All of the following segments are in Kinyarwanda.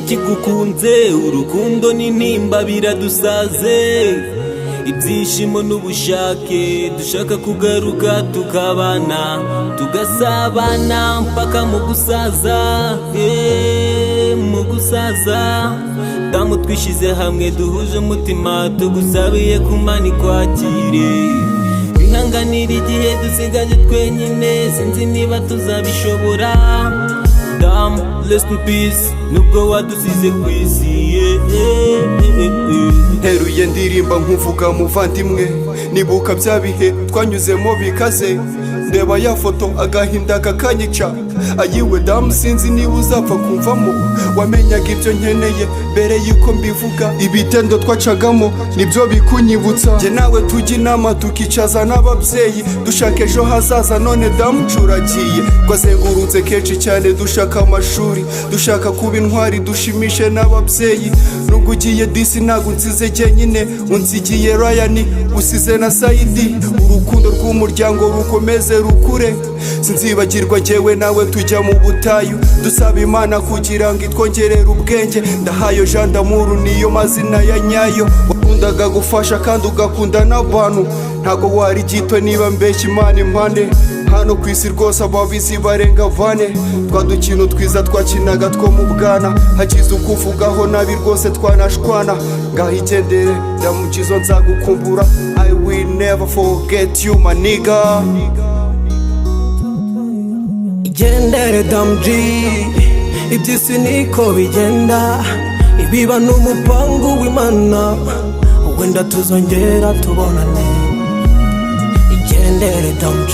kigukunze urukundo n'intimba biradusaze ibyishimo n'ubushake dushaka kugaruka tukabana tugasabana mpaka mu gusaza mu gusaza damu twishize hamwe duhuje umutima tugusabiye kumana ikwakire bihanganira igihe dusigaje twenyine sinzi niba tuzabishobora damu rest in peace nubwo wadusize ku isi Heruye ndirimba nkuvuga muvandimwe nibuka bya bihe twanyuzemo bikaze ndeba ya foto agahinda kakanyica ayiwe damu sinzi niba uzapfa kumvamo wamenyaga ibyo nkeneye mbere yuko mbivuga ibitendo twacagamo nibyo bikunyibutsa jye nawe tujya inama tukicaza n'ababyeyi dushaka ejo hazaza none damu ncuragiye twazengurutse kenshi cyane dushaka amashuri dushaka kuba intwari dushimishe n'ababyeyi nubwo ugiye disi ntabwo unsize jyenyine unsigiye Ryan usize na Saidi urukundo rw'umuryango rukomeze rukure sinzibagirwa jyewe nawe tujya mu butayu dusaba Imana kugira ngo itwongerere ubwenge ndahayo Jean d'Amour niyo mazina ya nyayo wakundaga gufasha kandi ugakunda n'abantu ntago wari gito niba mbeshya Imana impande hano ku isi rwose ababizi barenga bane twadukino twiza twakinaga two mu bwana hakize ukuvugaho nabi rwose twanashwana ngaho igendere ndamukizo nzagukumbura I will never forget you my nigga igendere Dam G iby'isi niko bigenda ibiba n'umupangu w'Imana wenda tuzongera tubonane igendere Dam G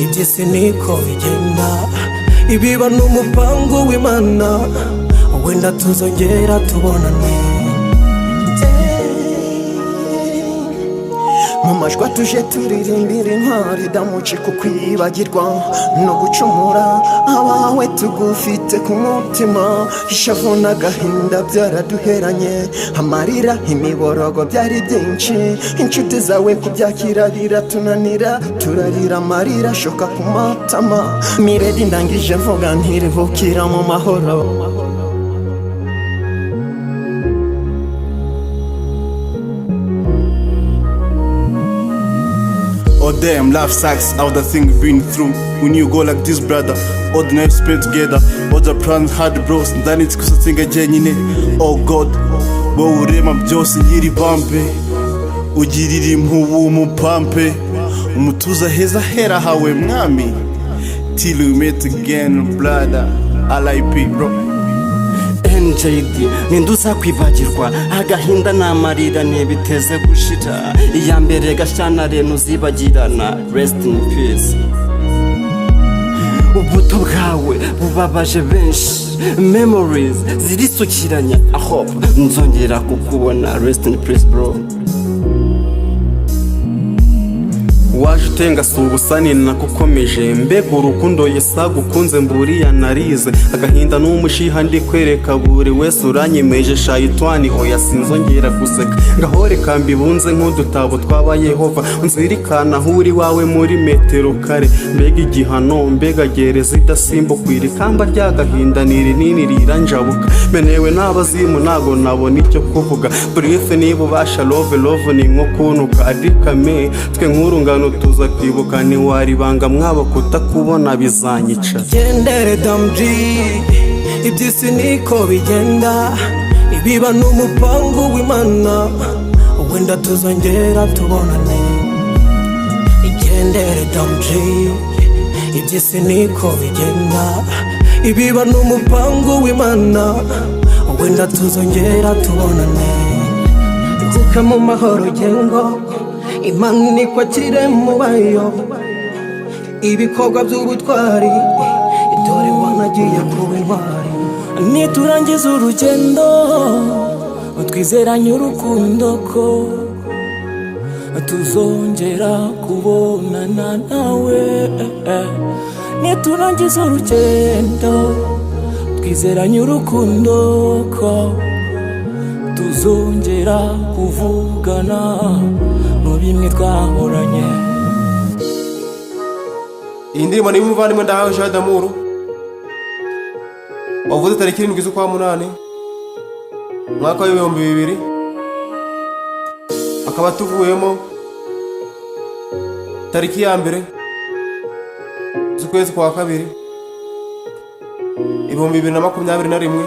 iby'isi niko bigenda ibiba n'umupangu w'Imana wenda tuzongera tubonane mu majwi tuje turirimbira intwari damuci kukwibagirwa no gucumura abawe tugufite ku mutima ishavu n'agahinda byaraduheranye amarira imiborogo byari byinshi inshuti zawe kubyakira biratunanira turarira amarira ashoka ku matama miredi ndangije mvuga ntirivukira mu mahoro Oh damn, life sucks, all the things we've been through. When you go like this brother, all the nights spent together, all the plans hard bros, ndani tikusatinga jenyine. Oh God, wowe urema byose nyiri bampe ugirira impubu umupampe umutuza heza hera hawe mwami till we meet again brother RIP bro. NJD ninduza kwibagirwa agahinda n'amarira ntibiteze gushira iya mbere gashyantare ntuzibagirana rest in peace ubuto bwawe bubabaje benshi memories zirisukiranya aho nzongera kukubona rest in peace bro waje utenga si ubusani nakukomeje mbega urukundo yesa gukunze mburiya narize agahinda n'umushiha ndi kwereka buri wese uranyemeje shayitwani hoya sinzongera guseka ngahore kambibunze nk'udutabo twaba Yehova unzirikana huri wawe muri metero kare mbega igihano mbega gereza idasimbukwira ikamba ry'agahinda ni rinini riranjabuka menewe n'abazimu nago nabona icyo kuvuga brief niba ubasha love ni nko kunuka adikame twe nk'urungano tuza kwibuka ni waribanga mwaba kutakubona bizanyica igendere Dam G iby'isi niko bigenda ibiba n'umupangu w'Imana wenda tuzongera tubonane igendere Dam G iby'isi niko bigenda ibiba n'umupangu w'Imana wenda tuzongera tubonane ruhuka mu mahoro gengo Imana ikwakire mu bayo ibikorwa by'ubutwari dore wanagiye kuba intwari niturangiza urugendo twizeranye urukundo ko tuzongera kubonana nawe niturangiza urugendo twizeranye urukundo ko tuzongera kuvugana mu bimwe twahoranye. Iyi ndirimbo ni y'umuvandimwe Ndahayo Jean d'Amour wavuze tariki 7 z'ukwa munani mwaka w'ibihumbi 2000, akaba tuvuyemo tariki ya mbere z'ukwezi kwa kabiri 2021.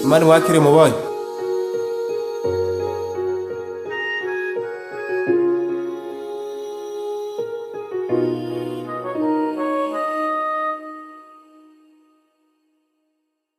Imana wakire mu banyu.